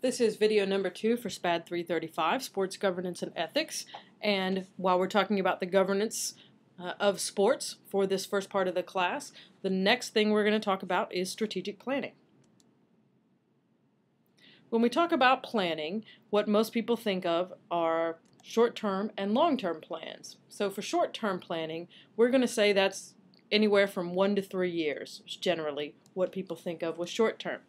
This is video number 2 for SPAD 335, Sports Governance and Ethics. And while we're talking about the governance of sports for this first part of the class, the next thing we're going to talk about is strategic planning. When we talk about planning, what most people think of are short-term and long-term plans. So for short-term planning, we're going to say that's anywhere from 1 to 3 years, is generally what people think of with short-term.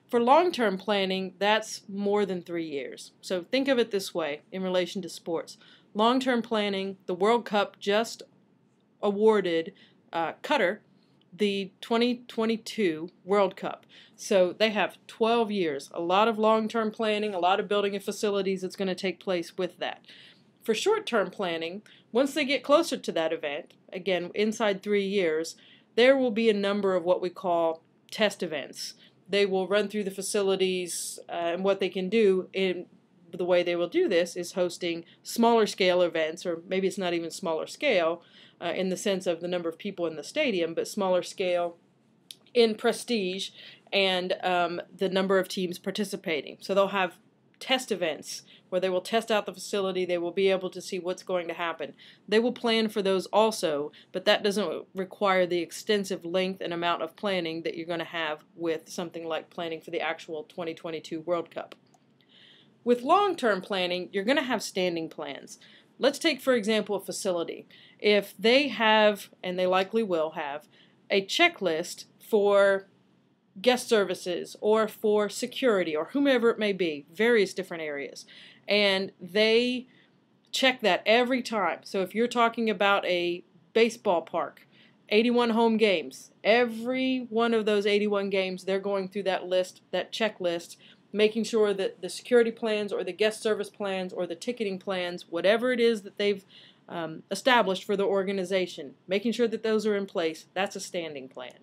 For long-term planning, that's more than 3 years. So think of it this way in relation to sports. Long-term planning, the World Cup just awarded Qatar the 2022 World Cup. So they have 12 years, a lot of long-term planning, a lot of building of facilities that's going to take place with that. For short-term planning, once they get closer to that event, again, inside 3 years, there will be a number of what we call test events. They will run through the facilities and what they can do. In the way they will do this is hosting smaller scale events, or maybe it's not even smaller scale in the sense of the number of people in the stadium, but smaller scale in prestige and the number of teams participating. So they'll have test events where they will test out the facility. They will be able to see what's going to happen. They will plan for those also, but that doesn't require the extensive length and amount of planning that you're going to have with something like planning for the actual 2022 World Cup. With long-term planning, you're going to have standing plans. Let's take, for example, a facility. If they have, and they likely will have, a checklist for guest services or for security or whomever it may be, various different areas, and they check that every time. So if you're talking about a baseball park, 81 home games, every one of those 81 games, they're going through that list, that checklist, making sure that the security plans or the guest service plans or the ticketing plans, whatever it is that they've established for the organization, making sure that those are in place. That's a standing plan.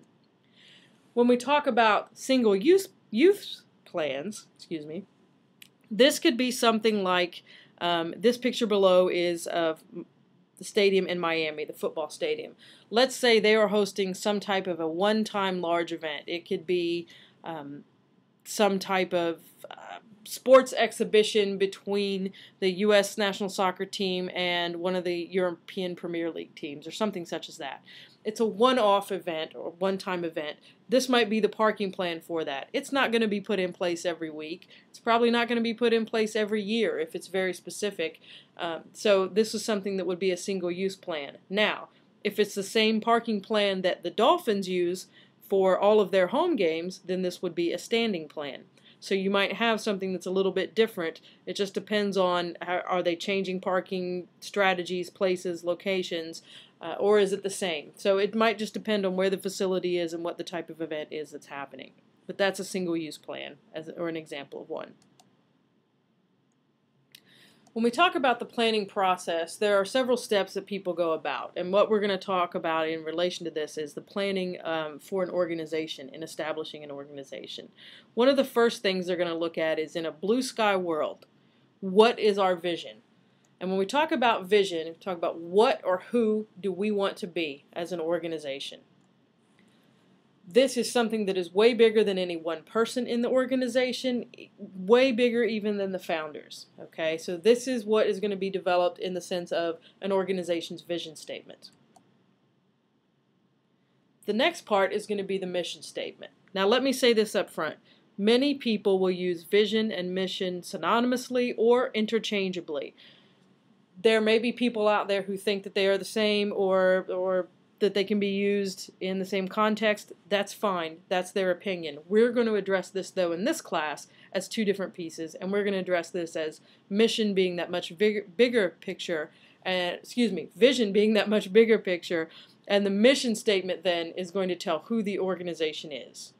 When we talk about single-use youth plans, this could be something like this picture below is of the stadium in Miami, the football stadium. Let's say they are hosting some type of a one-time large event. It could be some type of sports exhibition between the U.S. national soccer team and one of the European Premier League teams or something such as that. It's a one-off event or one-time event. This might be the parking plan for that. It's not going to be put in place every week. It's probably not going to be put in place every year if it's very specific. So this is something that would be a single-use plan. Now, if it's the same parking plan that the Dolphins use for all of their home games, then this would be a standing plan. So you might have something that's a little bit different. It just depends on are they changing parking strategies, places, locations, or is it the same? So it might just depend on where the facility is and what the type of event is that's happening. But that's a single-use plan, or an example of one. When we talk about the planning process, there are several steps that people go about. And what we're going to talk about in relation to this is the planning for an organization, in establishing an organization. One of the first things they're going to look at is, in a blue sky world, what is our vision? And when we talk about vision, we talk about what or who do we want to be as an organization. This is something that is way bigger than any one person in the organization, way bigger even than the founders. Okay, so this is what is going to be developed in the sense of an organization's vision statement. The next part is going to be the mission statement. Now let me say this up front. Many people will use vision and mission synonymously or interchangeably. There may be people out there who think that they are the same or that they can be used in the same context. That's fine. That's their opinion. We're going to address this, though, in this class as two different pieces, and we're going to address this as mission being that much bigger picture, and vision being that much bigger picture, and the mission statement then is going to tell who the organization is.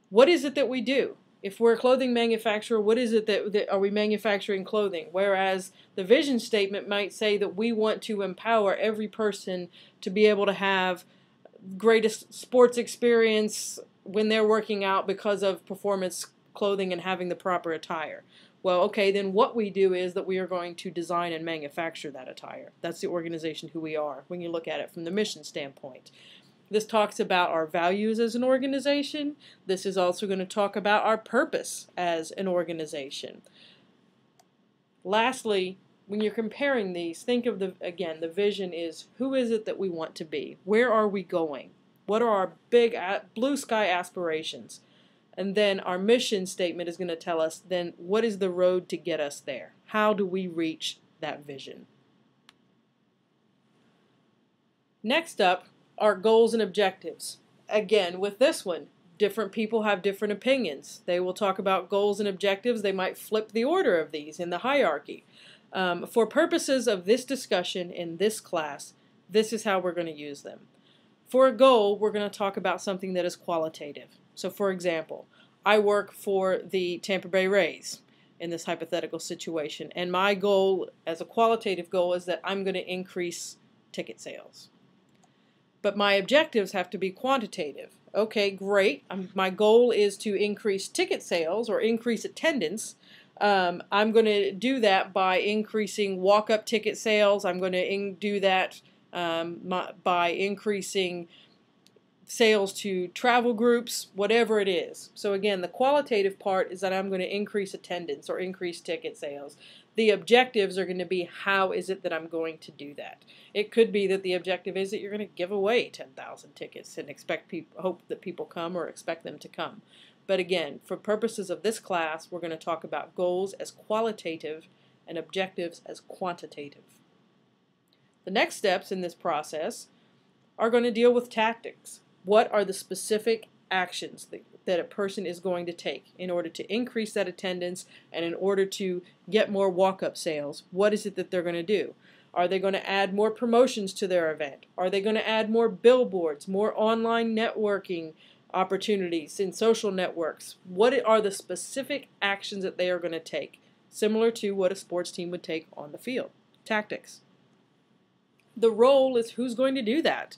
What is it that we do? If we're a clothing manufacturer, what is it that are we manufacturing clothing? Whereas the vision statement might say that we want to empower every person to be able to have greatest sports experience when they're working out because of performance clothing and having the proper attire. Well, okay, then what we do is that we are going to design and manufacture that attire. That's the organization who we are when you look at it from the mission standpoint. This talks about our values as an organization. This is also going to talk about our purpose as an organization. Lastly, when you're comparing these, think of again, the vision is, who is it that we want to be? Where are we going? What are our big blue sky aspirations? And then our mission statement is going to tell us then what is the road to get us there? How do we reach that vision? Next up are goals and objectives. Again, with this one, different people have different opinions. They will talk about goals and objectives. They might flip the order of these in the hierarchy. For purposes of this discussion in this class, this is how we're going to use them. For a goal, we're going to talk about something that is qualitative. So for example, I work for the Tampa Bay Rays in this hypothetical situation, and my goal as a qualitative goal is that I'm going to increase ticket sales. But my objectives have to be quantitative. Okay, great. My goal is to increase ticket sales or increase attendance. I'm going to do that by increasing walk-up ticket sales. I'm going to do that by increasing sales to travel groups, whatever it is. So again, the qualitative part is that I'm going to increase attendance or increase ticket sales. The objectives are going to be, how is it that I'm going to do that? It could be that the objective is that you're going to give away 10,000 tickets and hope that people come or expect them to come. But again, for purposes of this class, we're going to talk about goals as qualitative and objectives as quantitative. The next steps in this process are going to deal with tactics. What are the specific actions that a person is going to take in order to increase that attendance and in order to get more walk-up sales? What is it that they're going to do? Are they going to add more promotions to their event? Are they going to add more billboards, more online networking opportunities in social networks? What are the specific actions that they are going to take? Similar to what a sports team would take on the field. Tactics. The role is who's going to do that.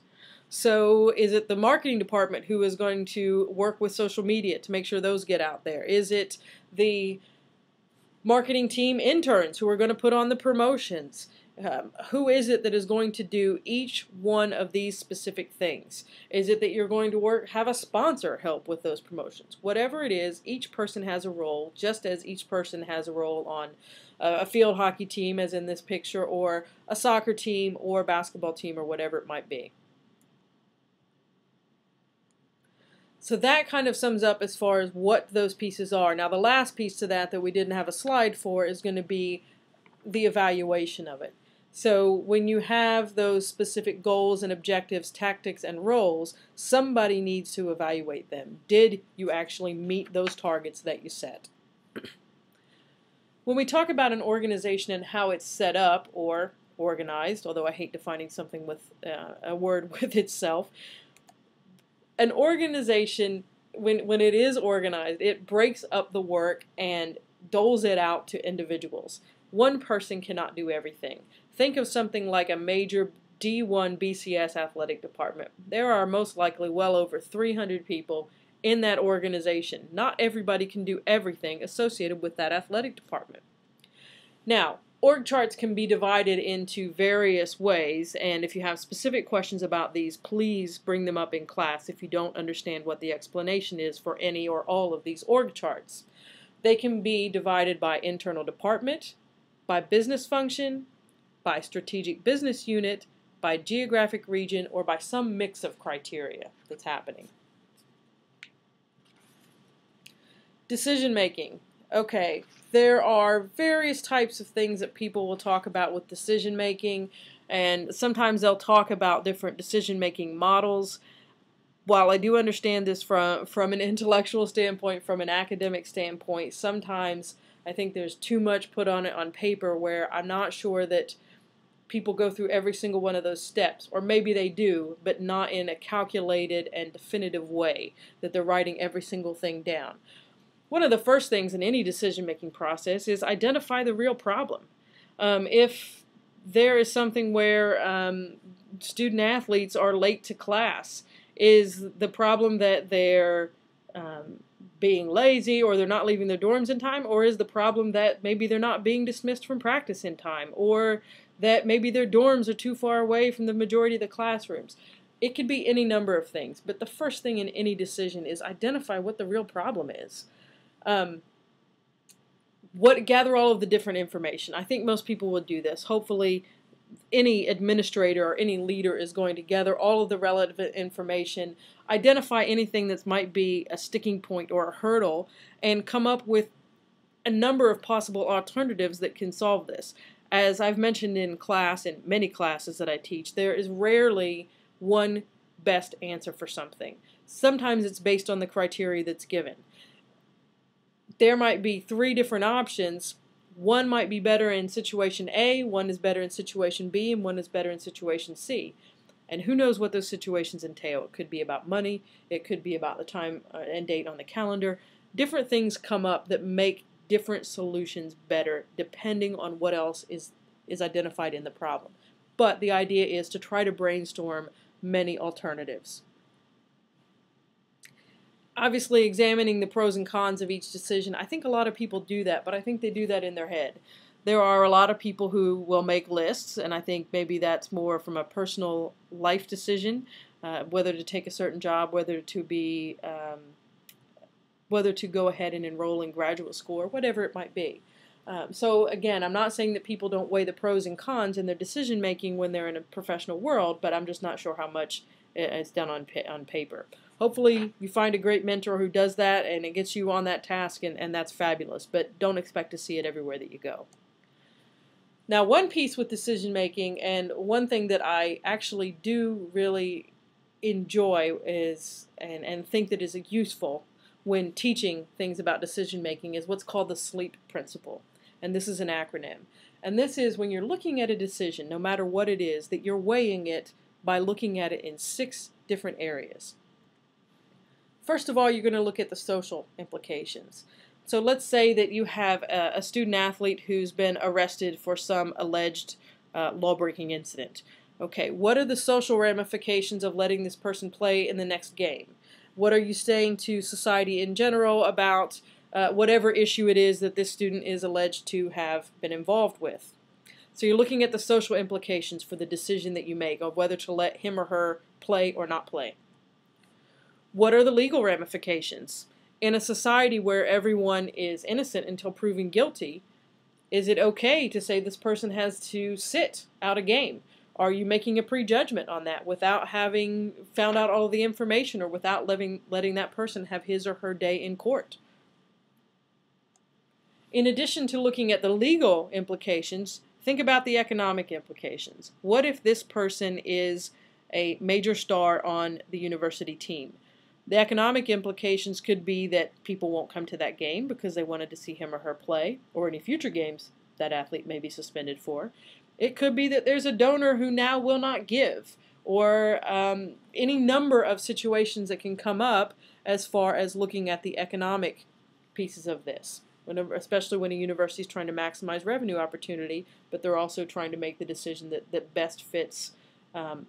So is it the marketing department who is going to work with social media to make sure those get out there? Is it the marketing team interns who are going to put on the promotions? Who is it that is going to do each one of these specific things? Is it that you're going to have a sponsor help with those promotions? Whatever it is, each person has a role, just as each person has a role on a field hockey team, as in this picture, or a soccer team, or a basketball team, or whatever it might be. So that kind of sums up as far as what those pieces are. Now the last piece to that we didn't have a slide for is going to be the evaluation of it. So when you have those specific goals and objectives, tactics and roles, somebody needs to evaluate them. Did you actually meet those targets that you set? When we talk about an organization and how it's set up or organized, although I hate defining something with a word with itself, an organization, when it is organized, it breaks up the work and doles it out to individuals. One person cannot do everything. Think of something like a major D1 BCS athletic department. There are most likely well over 300 people in that organization. Not everybody can do everything associated with that athletic department. Now, org charts can be divided into various ways, and if you have specific questions about these, please bring them up in class if you don't understand what the explanation is for any or all of these org charts. They can be divided by internal department, by business function, by strategic business unit, by geographic region, or by some mix of criteria that's happening. Decision making. Okay, there are various types of things that people will talk about with decision making, and sometimes they'll talk about different decision making models. While I do understand this from an intellectual standpoint, from an academic standpoint, sometimes I think there's too much put on it on paper where I'm not sure that people go through every single one of those steps, or maybe they do, but not in a calculated and definitive way, that they're writing every single thing down. One of the first things in any decision-making process is identify the real problem. If there is something where student athletes are late to class, is the problem that they're being lazy or they're not leaving their dorms in time, or is the problem that maybe they're not being dismissed from practice in time, or that maybe their dorms are too far away from the majority of the classrooms? It could be any number of things, but the first thing in any decision is identify what the real problem is. Gather all of the different information. I think most people will do this. Hopefully, any administrator or any leader is going to gather all of the relevant information, identify anything that might be a sticking point or a hurdle, and come up with a number of possible alternatives that can solve this. As I've mentioned in class, in many classes that I teach, there is rarely one best answer for something. Sometimes it's based on the criteria that's given. There might be 3 different options. One might be better in situation A, one is better in situation B, and one is better in situation C. And who knows what those situations entail. It could be about money, it could be about the time and date on the calendar. Different things come up that make different solutions better depending on what else is identified in the problem. But the idea is to try to brainstorm many alternatives. Obviously, examining the pros and cons of each decision, I think a lot of people do that, but I think they do that in their head. There are a lot of people who will make lists, and I think maybe that's more from a personal life decision, whether to take a certain job, whether to go ahead and enroll in graduate school, or whatever it might be. So again, I'm not saying that people don't weigh the pros and cons in their decision making when they're in a professional world, but I'm just not sure how much it's done on paper. Hopefully you find a great mentor who does that and it gets you on that task, and that's fabulous, but don't expect to see it everywhere that you go. Now, one piece with decision making, and one thing that I actually do really enjoy is and think that is useful when teaching things about decision making, is what's called the SLEEP principle. And this is an acronym. And this is when you're looking at a decision, no matter what it is, that you're weighing it by looking at it in 6 different areas. First of all, you're going to look at the social implications. So let's say that you have a student athlete who's been arrested for some alleged law-breaking incident. Okay, what are the social ramifications of letting this person play in the next game? What are you saying to society in general about whatever issue it is that this student is alleged to have been involved with? So you're looking at the social implications for the decision that you make of whether to let him or her play or not play. What are the legal ramifications? In a society where everyone is innocent until proven guilty, is it okay to say this person has to sit out a game? Are you making a prejudgment on that without having found out all of the information, or without letting that person have his or her day in court? In addition to looking at the legal implications, think about the economic implications. What if this person is a major star on the university team? The economic implications could be that people won't come to that game because they wanted to see him or her play, or any future games that athlete may be suspended for. It could be that there's a donor who now will not give, or any number of situations that can come up as far as looking at the economic pieces of this, especially when a university is trying to maximize revenue opportunity, but they're also trying to make the decision that best fits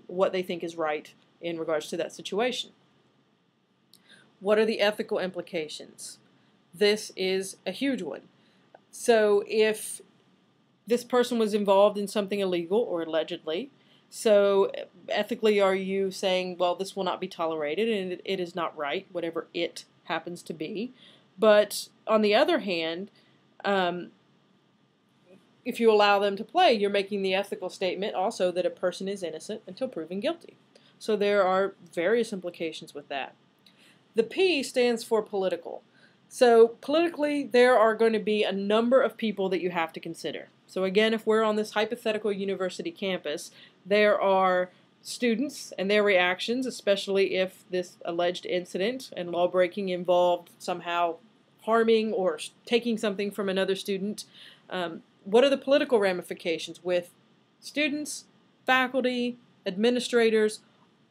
what they think is right in regards to that situation. What are the ethical implications? This is a huge one. So if this person was involved in something illegal, or allegedly, so ethically are you saying, well, this will not be tolerated and it is not right, whatever it happens to be. But on the other hand, if you allow them to play, you're making the ethical statement also that a person is innocent until proven guilty. So there are various implications with that. The P stands for political. So politically, there are going to be a number of people that you have to consider. So again, if we're on this hypothetical university campus, there are students and their reactions, especially if this alleged incident and law-breaking involved somehow harming or taking something from another student. What are the political ramifications with students, faculty, administrators?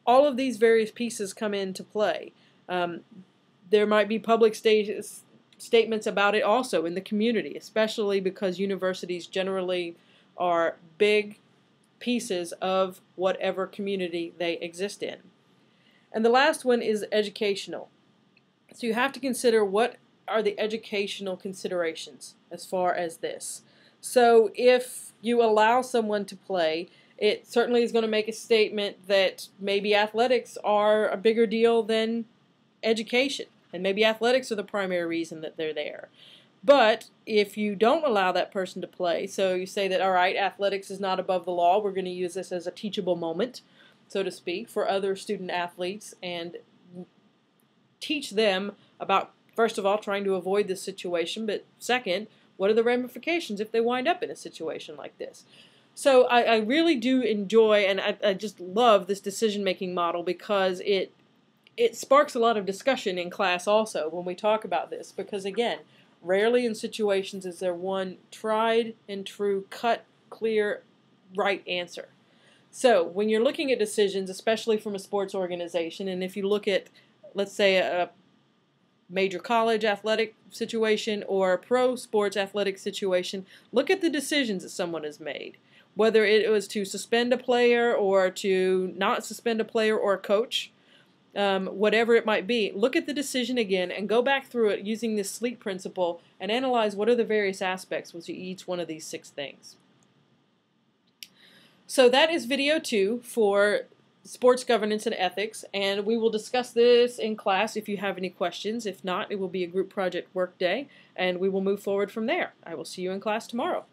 All of these various pieces come into play. There might be public statements about it also in the community, especially because universities generally are big pieces of whatever community they exist in. And the last one is educational. So you have to consider what are the educational considerations as far as this. So if you allow someone to play, It certainly is going to make a statement that maybe athletics are a bigger deal than education, and maybe athletics are the primary reason that they're there. But if you don't allow that person to play, so you say that, all right, athletics is not above the law, we're going to use this as a teachable moment, so to speak, for other student athletes, and teach them about, first of all, trying to avoid this situation, but second, what are the ramifications if they wind up in a situation like this? So I really do enjoy, and I just love this decision-making model, because it sparks a lot of discussion in class also when we talk about this, because again, rarely in situations is there one tried and true, cut, clear, right answer. So when you're looking at decisions, especially from a sports organization, and if you look at, let's say, a major college athletic situation or a pro sports athletic situation, look at the decisions that someone has made. Whether it was to suspend a player or to not suspend a player or a coach, whatever it might be, look at the decision again and go back through it using this SLEEP principle and analyze what are the various aspects with each one of these 6 things. So that is video 2 for sports governance and ethics, and we will discuss this in class if you have any questions. If not, it will be a group project work day, and we will move forward from there. I will see you in class tomorrow.